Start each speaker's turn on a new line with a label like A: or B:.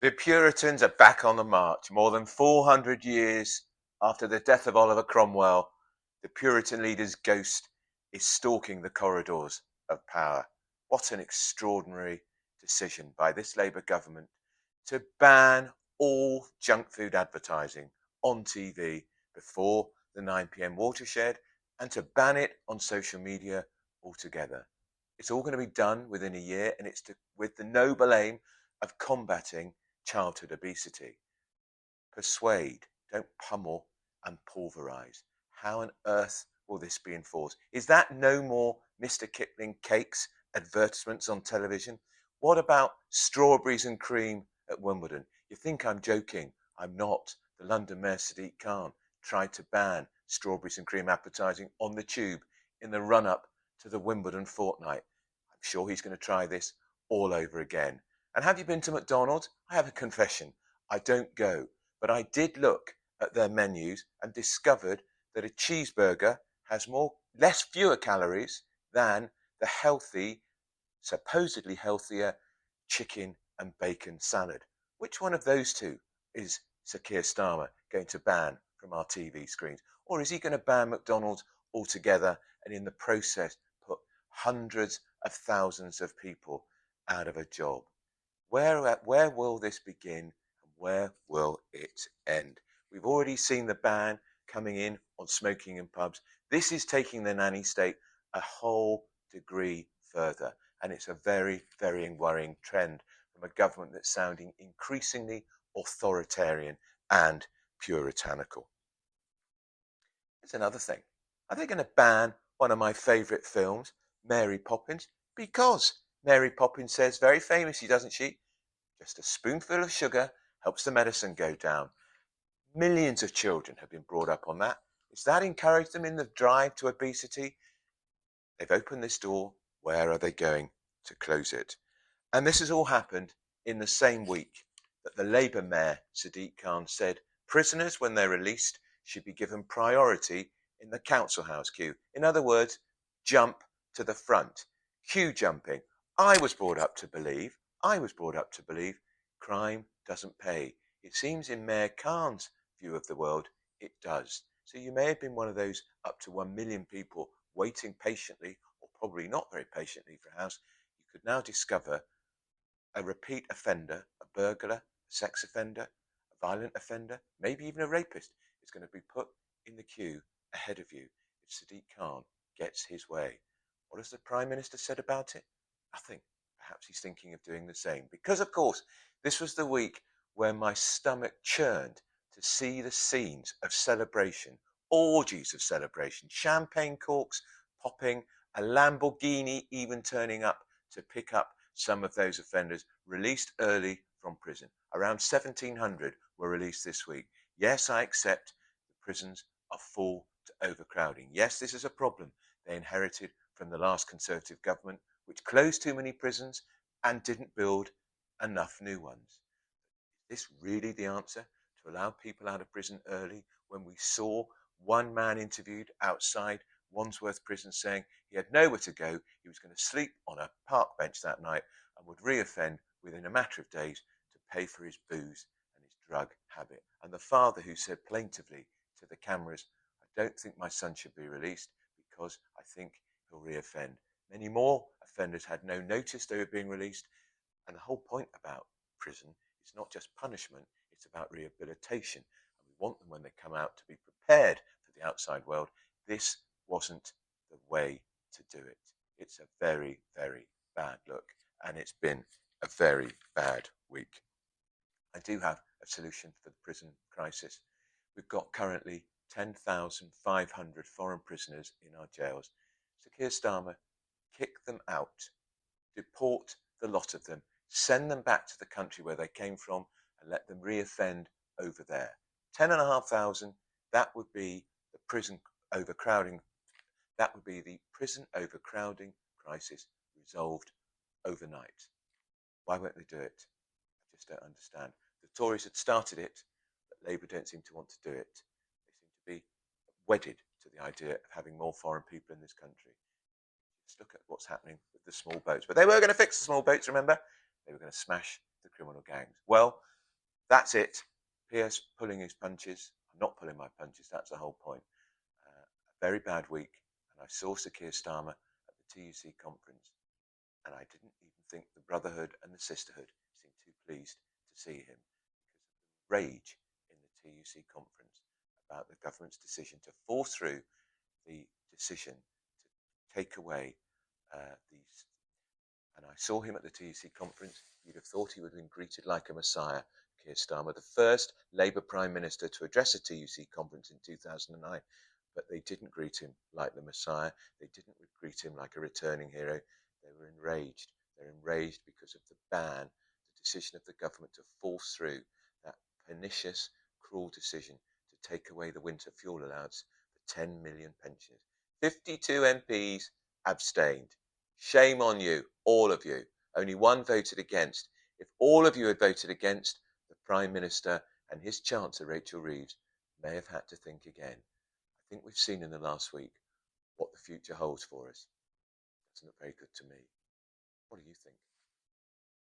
A: The Puritans are back on the march. More than 400 years after the death of Oliver Cromwell, the Puritan leader's ghost is stalking the corridors of power. What an extraordinary decision by this Labour government to ban all junk food advertising on TV before the 9 p.m. watershed and to ban it on social media altogether. It's all going to be done within a year, and with the noble aim of combating childhood obesity. Persuade, don't pummel and pulverize. How on earth will this be enforced? Is that no more Mr. Kipling cakes advertisements on television? What about strawberries and cream at Wimbledon? You think I'm joking? I'm not. The London Mayor Sadiq Khan tried to ban strawberries and cream advertising on the tube in the run-up to the Wimbledon fortnight. I'm sure he's going to try this all over again. And have you been to McDonald's? I have a confession. I don't go, but I did look at their menus and discovered that a cheeseburger has fewer calories than the healthy, supposedly healthier chicken and bacon salad. Which one of those two is Sir Keir Starmer going to ban from our TV screens? Or is he going to ban McDonald's altogether and in the process put hundreds of thousands of people out of a job? Where will this begin and where will it end? We've already seen the ban coming in on smoking in pubs. This is taking the nanny state a whole degree further, and it's a very, very worrying trend from a government that's sounding increasingly authoritarian and puritanical. Here's another thing. Are they going to ban one of my favourite films, Mary Poppins? Because Mary Poppins says very famously, doesn't she? Just a spoonful of sugar helps the medicine go down. Millions of children have been brought up on that. Does that encourage them in the drive to obesity? They've opened this door. Where are they going to close it? And this has all happened in the same week that the Labour Mayor, Sadiq Khan, said prisoners, when they're released, should be given priority in the council house queue. In other words, jump to the front. Queue jumping. I was brought up to believe crime doesn't pay. It seems in Mayor Khan's view of the world, it does. So you may have been one of those up to 1 million people waiting patiently, or probably not very patiently, for a house. You could now discover a repeat offender, a burglar, a sex offender, a violent offender, maybe even a rapist is going to be put in the queue ahead of you if Sadiq Khan gets his way. What has the Prime Minister said about it? Nothing. Perhaps he's thinking of doing the same. Because, of course, this was the week where my stomach churned to see the scenes of celebration, orgies of celebration, champagne corks popping, a Lamborghini even turning up to pick up some of those offenders released early from prison. Around 1,700 were released this week. Yes, I accept the prisons are full to overcrowding. Yes, this is a problem they inherited from the last Conservative government, which closed too many prisons and didn't build enough new ones. Is this really the answer, to allow people out of prison early, when we saw one man interviewed outside Wandsworth prison saying he had nowhere to go, he was going to sleep on a park bench that night and would reoffend within a matter of days to pay for his booze and his drug habit. And the father who said plaintively to the cameras, I don't think my son should be released because I think he'll reoffend. Many more offenders had no notice they were being released. And the whole point about prison is not just punishment, it's about rehabilitation. And we want them, when they come out, to be prepared for the outside world. This wasn't the way to do it. It's a very, very bad look, and it's been a very bad week. I do have a solution for the prison crisis. We've got currently 10,500 foreign prisoners in our jails. Sir Keir Starmer, kick them out, deport the lot of them, send them back to the country where they came from, and let them reoffend over there. 10,500, that would be the prison overcrowding. That would be the prison overcrowding crisis resolved overnight. Why won't they do it? I just don't understand. The Tories had started it, but Labour don't seem to want to do it. They seem to be wedded to the idea of having more foreign people in this country. Just look at what's happening with the small boats. But they were going to fix the small boats, remember? They were going to smash the criminal gangs. Well, That's it. P.S. Pulling his punches. I'm not pulling my punches. That's the whole point. A very bad week, and I saw Sir Keir Starmer at the TUC conference, and I didn't even think the Brotherhood and the Sisterhood seemed too pleased to see him because of the rage in the TUC conference about the government's decision to force through the decision to take away these. And I saw him at the TUC conference. You'd have thought he would have been greeted like a messiah, Keir Starmer, the first Labour Prime Minister to address a TUC conference in 2009. But they didn't greet him like the messiah. They didn't greet him like a returning hero. They were enraged. They're enraged because of the ban, the decision of the government to force through that pernicious, cruel decision to take away the winter fuel allowance for 10 million pensioners. 52 MPs abstained. Shame on you, all of you. Only one voted against. If all of you had voted against, the Prime Minister and his Chancellor, Rachel Reeves, may have had to think again. I think we've seen in the last week what the future holds for us. Doesn't look very good to me. What do you think?